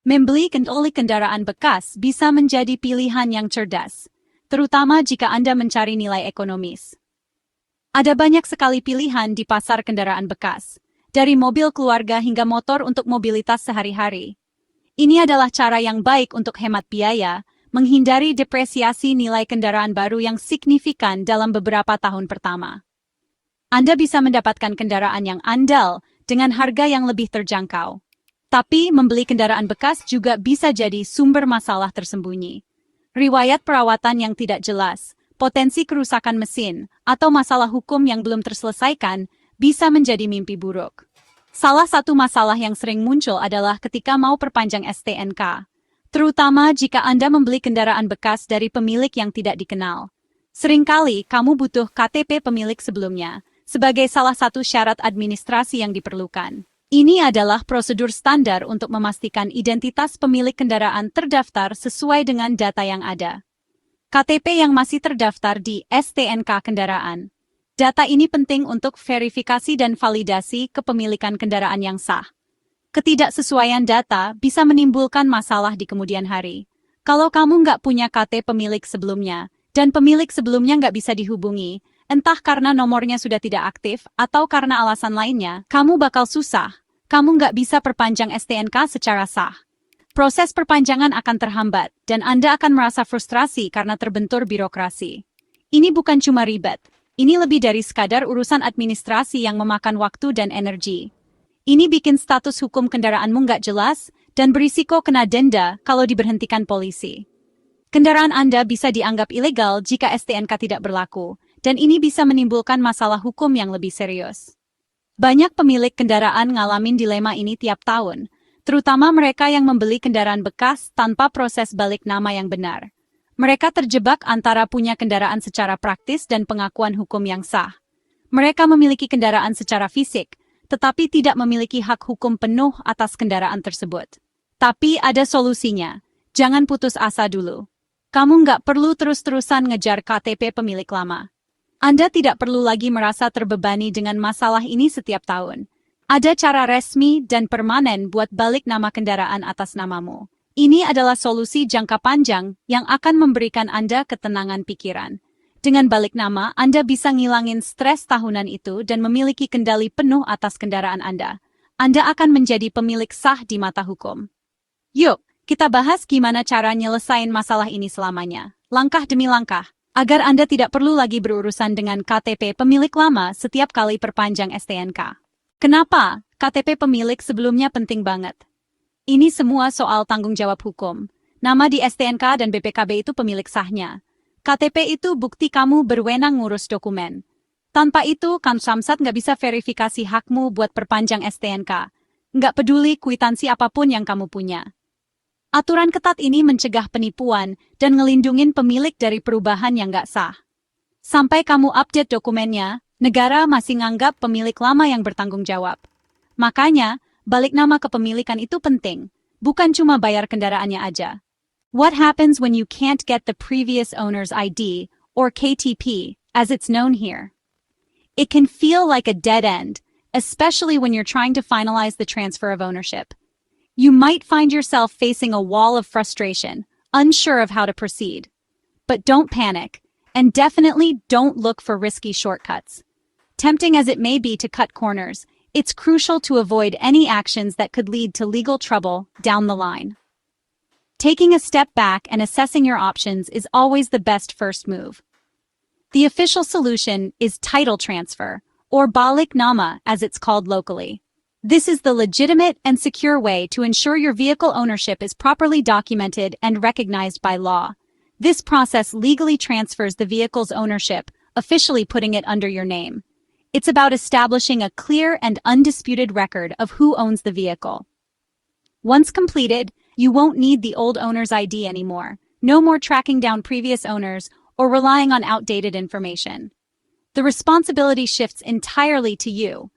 Membeli kembali kendaraan bekas bisa menjadi pilihan yang cerdas, terutama jika Anda mencari nilai ekonomis. Ada banyak sekali pilihan di pasar kendaraan bekas, dari mobil keluarga hingga motor untuk mobilitas sehari-hari. Ini adalah cara yang baik untuk hemat biaya, menghindari depresiasi nilai kendaraan baru yang signifikan dalam beberapa tahun pertama. Anda bisa mendapatkan kendaraan yang andal dengan harga yang lebih terjangkau. Tapi membeli kendaraan bekas juga bisa jadi sumber masalah tersembunyi. Riwayat perawatan yang tidak jelas, potensi kerusakan mesin, atau masalah hukum yang belum terselesaikan bisa menjadi mimpi buruk. Salah satu masalah yang sering muncul adalah ketika mau perpanjang STNK, terutama jika Anda membeli kendaraan bekas dari pemilik yang tidak dikenal. Seringkali kamu butuh KTP pemilik sebelumnya, sebagai salah satu syarat administrasi yang diperlukan. Ini adalah prosedur standar untuk memastikan identitas pemilik kendaraan terdaftar sesuai dengan data yang ada. KTP yang masih terdaftar di STNK kendaraan. Data ini penting untuk verifikasi dan validasi kepemilikan kendaraan yang sah. Ketidaksesuaian data bisa menimbulkan masalah di kemudian hari. Kalau kamu nggak punya KT pemilik sebelumnya, dan pemilik sebelumnya nggak bisa dihubungi, entah karena nomornya sudah tidak aktif atau karena alasan lainnya, kamu bakal susah. Kamu nggak bisa perpanjang STNK secara sah. Proses perpanjangan akan terhambat, dan Anda akan merasa frustrasi karena terbentur birokrasi. Ini bukan cuma ribet. Ini lebih dari sekadar urusan administrasi yang memakan waktu dan energi. Ini bikin status hukum kendaraanmu nggak jelas dan berisiko kena denda kalau diberhentikan polisi. Kendaraan Anda bisa dianggap ilegal jika STNK tidak berlaku, dan ini bisa menimbulkan masalah hukum yang lebih serius. Banyak pemilik kendaraan ngalamin dilema ini tiap tahun, terutama mereka yang membeli kendaraan bekas tanpa proses balik nama yang benar. Mereka terjebak antara punya kendaraan secara praktis dan pengakuan hukum yang sah. Mereka memiliki kendaraan secara fisik, tetapi tidak memiliki hak hukum penuh atas kendaraan tersebut. Tapi ada solusinya. Jangan putus asa dulu. Kamu nggak perlu terus-terusan ngejar KTP pemilik lama. Anda tidak perlu lagi merasa terbebani dengan masalah ini setiap tahun. Ada cara resmi dan permanen buat balik nama kendaraan atas namamu. Ini adalah solusi jangka panjang yang akan memberikan Anda ketenangan pikiran. Dengan balik nama, Anda bisa ngilangin stres tahunan itu dan memiliki kendali penuh atas kendaraan Anda. Anda akan menjadi pemilik sah di mata hukum. Yuk, kita bahas gimana cara nyelesain masalah ini selamanya. Langkah demi langkah, agar Anda tidak perlu lagi berurusan dengan KTP pemilik lama setiap kali perpanjang STNK. Kenapa? KTP pemilik sebelumnya penting banget. Ini semua soal tanggung jawab hukum. Nama di STNK dan BPKB itu pemilik sahnya. KTP itu bukti kamu berwenang ngurus dokumen. Tanpa itu, Samsat nggak bisa verifikasi hakmu buat perpanjang STNK. Nggak peduli kwitansi apapun yang kamu punya. Aturan ketat ini mencegah penipuan dan ngelindungin pemilik dari perubahan yang nggak sah. Sampai kamu update dokumennya, negara masih nganggap pemilik lama yang bertanggung jawab. Makanya, balik nama kepemilikan itu penting, bukan cuma bayar kendaraannya aja. What happens when you can't get the previous owner's ID, or KTP, as it's known here? It can feel like a dead end, especially when you're trying to finalize the transfer of ownership. You might find yourself facing a wall of frustration, unsure of how to proceed. But don't panic, and definitely don't look for risky shortcuts. Tempting as it may be to cut corners, it's crucial to avoid any actions that could lead to legal trouble down the line. Taking a step back and assessing your options is always the best first move. The official solution is title transfer, or balik nama as it's called locally. This is the legitimate and secure way to ensure your vehicle ownership is properly documented and recognized by law. This process legally transfers the vehicle's ownership, officially putting it under your name. It's about establishing a clear and undisputed record of who owns the vehicle. Once completed, you won't need the old owner's ID anymore. No more tracking down previous owners or relying on outdated information. The responsibility shifts entirely to you.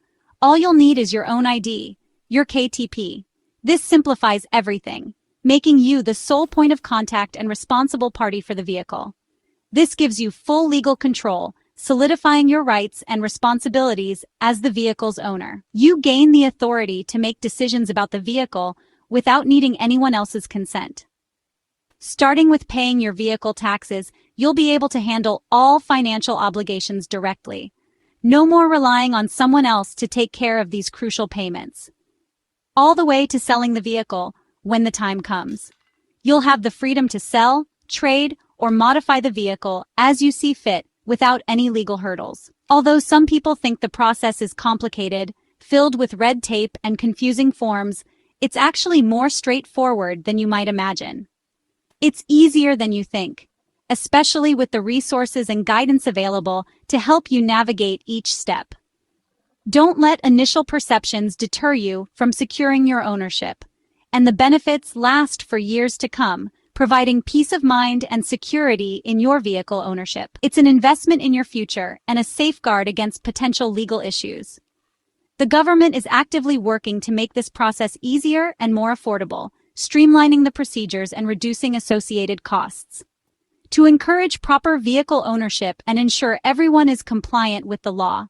All you'll need is your own ID, your KTP. This simplifies everything, making you the sole point of contact and responsible party for the vehicle. This gives you full legal control, solidifying your rights and responsibilities as the vehicle's owner. You gain the authority to make decisions about the vehicle without needing anyone else's consent. Starting with paying your vehicle taxes, you'll be able to handle all financial obligations directly. No more relying on someone else to take care of these crucial payments. All the way to selling the vehicle when the time comes. You'll have the freedom to sell, trade, or modify the vehicle as you see fit without any legal hurdles. Although some people think the process is complicated, filled with red tape and confusing forms, it's actually more straightforward than you might imagine. It's easier than you think, especially with the resources and guidance available to help you navigate each step. Don't let initial perceptions deter you from securing your ownership, and the benefits last for years to come, providing peace of mind and security in your vehicle ownership. It's an investment in your future and a safeguard against potential legal issues. The government is actively working to make this process easier and more affordable, streamlining the procedures and reducing associated costs. To encourage proper vehicle ownership and ensure everyone is compliant with the law.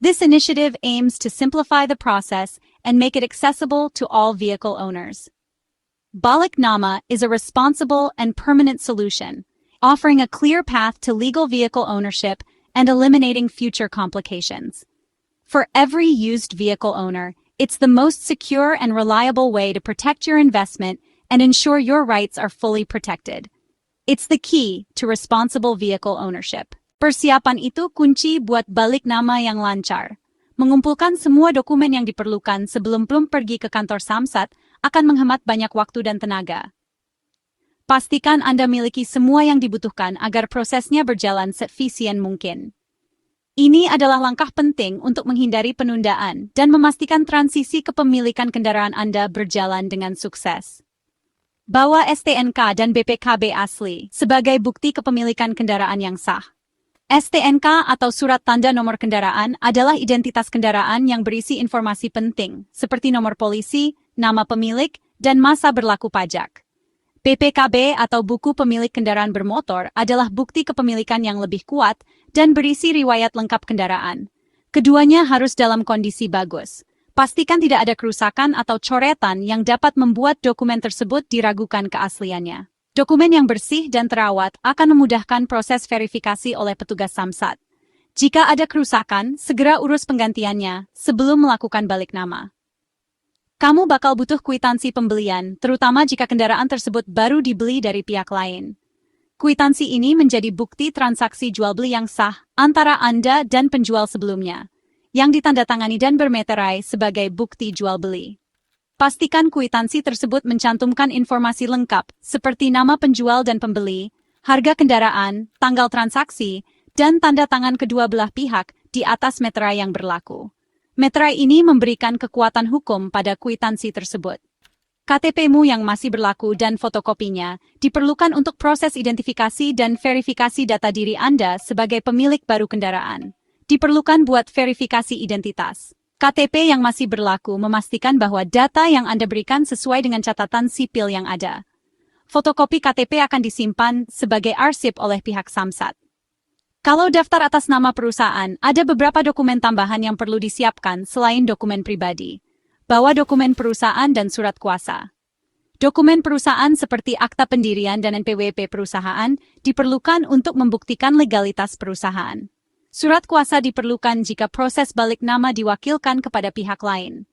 This initiative aims to simplify the process and make it accessible to all vehicle owners. Balik Nama is a responsible and permanent solution, offering a clear path to legal vehicle ownership and eliminating future complications. For every used vehicle owner, it's the most secure and reliable way to protect your investment and ensure your rights are fully protected. It's the key to responsible vehicle ownership. Persiapan itu kunci buat balik nama yang lancar. Mengumpulkan semua dokumen yang diperlukan sebelum pergi ke kantor Samsat akan menghemat banyak waktu dan tenaga. Pastikan Anda miliki semua yang dibutuhkan agar prosesnya berjalan seefisien mungkin. Ini adalah langkah penting untuk menghindari penundaan dan memastikan transisi kepemilikan kendaraan Anda berjalan dengan sukses. Bawa STNK dan BPKB asli sebagai bukti kepemilikan kendaraan yang sah. STNK atau surat tanda nomor kendaraan adalah identitas kendaraan yang berisi informasi penting, seperti nomor polisi, nama pemilik, dan masa berlaku pajak. BPKB atau buku pemilik kendaraan bermotor adalah bukti kepemilikan yang lebih kuat dan berisi riwayat lengkap kendaraan. Keduanya harus dalam kondisi bagus. Pastikan tidak ada kerusakan atau coretan yang dapat membuat dokumen tersebut diragukan keasliannya. Dokumen yang bersih dan terawat akan memudahkan proses verifikasi oleh petugas Samsat. Jika ada kerusakan, segera urus penggantiannya sebelum melakukan balik nama. Kamu bakal butuh kwitansi pembelian, terutama jika kendaraan tersebut baru dibeli dari pihak lain. Kwitansi ini menjadi bukti transaksi jual beli yang sah antara Anda dan penjual sebelumnya, yang ditandatangani dan bermeterai sebagai bukti jual beli. Pastikan kwitansi tersebut mencantumkan informasi lengkap seperti nama penjual dan pembeli, harga kendaraan, tanggal transaksi, dan tanda tangan kedua belah pihak di atas meterai yang berlaku. Meterai ini memberikan kekuatan hukum pada kwitansi tersebut. KTP-mu yang masih berlaku dan fotokopinya diperlukan untuk proses identifikasi dan verifikasi data diri Anda sebagai pemilik baru kendaraan. Diperlukan buat verifikasi identitas. KTP yang masih berlaku memastikan bahwa data yang Anda berikan sesuai dengan catatan sipil yang ada. Fotokopi KTP akan disimpan sebagai arsip oleh pihak Samsat. Kalau daftar atas nama perusahaan, ada beberapa dokumen tambahan yang perlu disiapkan selain dokumen pribadi. Bawa dokumen perusahaan dan surat kuasa. Dokumen perusahaan seperti akta pendirian dan NPWP perusahaan diperlukan untuk membuktikan legalitas perusahaan. Surat kuasa diperlukan jika proses balik nama diwakilkan kepada pihak lain.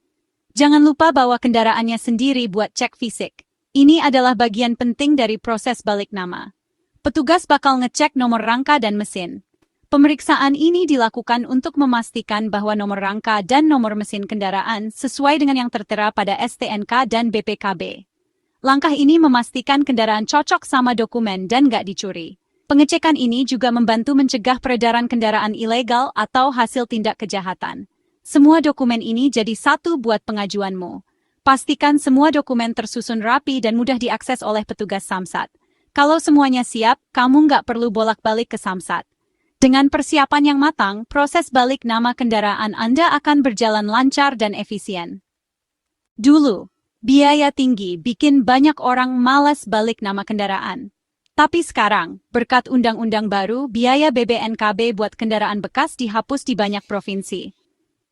Jangan lupa bawa kendaraannya sendiri buat cek fisik. Ini adalah bagian penting dari proses balik nama. Petugas bakal ngecek nomor rangka dan mesin. Pemeriksaan ini dilakukan untuk memastikan bahwa nomor rangka dan nomor mesin kendaraan sesuai dengan yang tertera pada STNK dan BPKB. Langkah ini memastikan kendaraan cocok sama dokumen dan nggak dicuri. Pengecekan ini juga membantu mencegah peredaran kendaraan ilegal atau hasil tindak kejahatan. Semua dokumen ini jadi satu buat pengajuanmu. Pastikan semua dokumen tersusun rapi dan mudah diakses oleh petugas Samsat. Kalau semuanya siap, kamu nggak perlu bolak-balik ke Samsat. Dengan persiapan yang matang, proses balik nama kendaraan Anda akan berjalan lancar dan efisien. Dulu, biaya tinggi bikin banyak orang malas balik nama kendaraan. Tapi sekarang, berkat undang-undang baru, biaya BBNKB buat kendaraan bekas dihapus di banyak provinsi.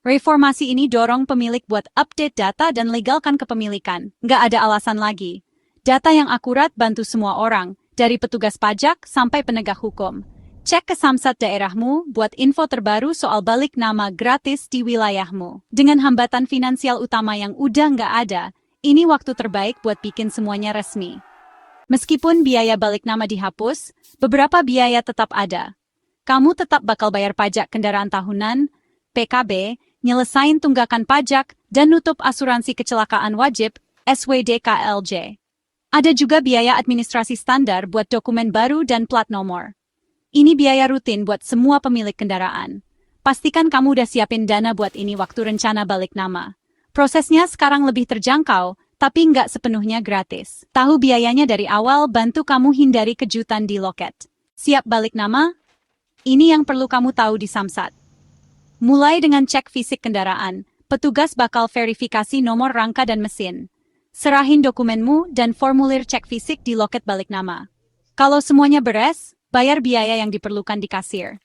Reformasi ini dorong pemilik buat update data dan legalkan kepemilikan. Nggak ada alasan lagi. Data yang akurat bantu semua orang, dari petugas pajak sampai penegak hukum. Cek ke Samsat daerahmu buat info terbaru soal balik nama gratis di wilayahmu. Dengan hambatan finansial utama yang udah nggak ada, ini waktu terbaik buat bikin semuanya resmi. Meskipun biaya balik nama dihapus, beberapa biaya tetap ada. Kamu tetap bakal bayar pajak kendaraan tahunan, PKB, nyelesain tunggakan pajak, dan nutup asuransi kecelakaan wajib, SWDKLJ. Ada juga biaya administrasi standar buat dokumen baru dan plat nomor. Ini biaya rutin buat semua pemilik kendaraan. Pastikan kamu udah siapin dana buat ini waktu rencana balik nama. Prosesnya sekarang lebih terjangkau, tapi nggak sepenuhnya gratis. Tahu biayanya dari awal bantu kamu hindari kejutan di loket. Siap balik nama? Ini yang perlu kamu tahu di Samsat. Mulai dengan cek fisik kendaraan, petugas bakal verifikasi nomor rangka dan mesin. Serahin dokumenmu dan formulir cek fisik di loket balik nama. Kalau semuanya beres, bayar biaya yang diperlukan di kasir.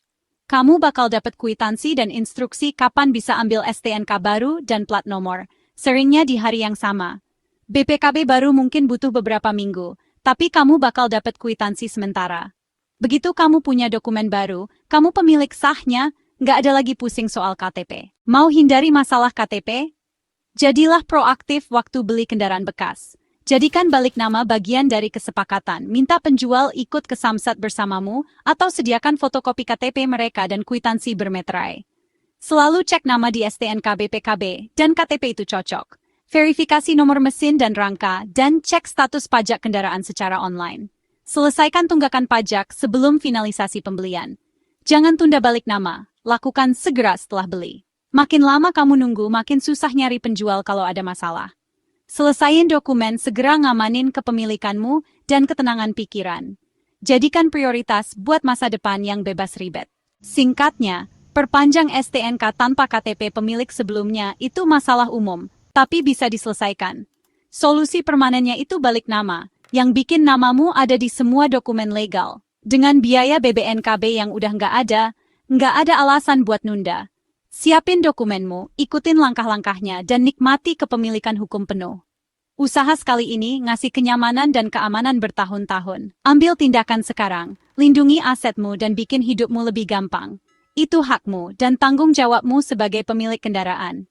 Kamu bakal dapat kwitansi dan instruksi kapan bisa ambil STNK baru dan plat nomor, seringnya di hari yang sama. BPKB baru mungkin butuh beberapa minggu, tapi kamu bakal dapat kwitansi sementara. Begitu kamu punya dokumen baru, kamu pemilik sahnya, nggak ada lagi pusing soal KTP. Mau hindari masalah KTP? Jadilah proaktif waktu beli kendaraan bekas. Jadikan balik nama bagian dari kesepakatan. Minta penjual ikut ke Samsat bersamamu atau sediakan fotokopi KTP mereka dan kwitansi bermeterai. Selalu cek nama di STNK BPKB dan KTP itu cocok. Verifikasi nomor mesin dan rangka dan cek status pajak kendaraan secara online. Selesaikan tunggakan pajak sebelum finalisasi pembelian. Jangan tunda balik nama, lakukan segera setelah beli. Makin lama kamu nunggu, makin susah nyari penjual kalau ada masalah. Selesaiin dokumen, segera ngamanin kepemilikanmu dan ketenangan pikiran. Jadikan prioritas buat masa depan yang bebas ribet. Singkatnya, perpanjang STNK tanpa KTP pemilik sebelumnya itu masalah umum, tapi bisa diselesaikan. Solusi permanennya itu balik nama, yang bikin namamu ada di semua dokumen legal. Dengan biaya BBNKB yang udah nggak ada alasan buat nunda. Siapin dokumenmu, ikutin langkah-langkahnya, dan nikmati kepemilikan hukum penuh. Usaha sekali ini ngasih kenyamanan dan keamanan bertahun-tahun. Ambil tindakan sekarang, lindungi asetmu dan bikin hidupmu lebih gampang. Itu hakmu dan tanggung jawabmu sebagai pemilik kendaraan.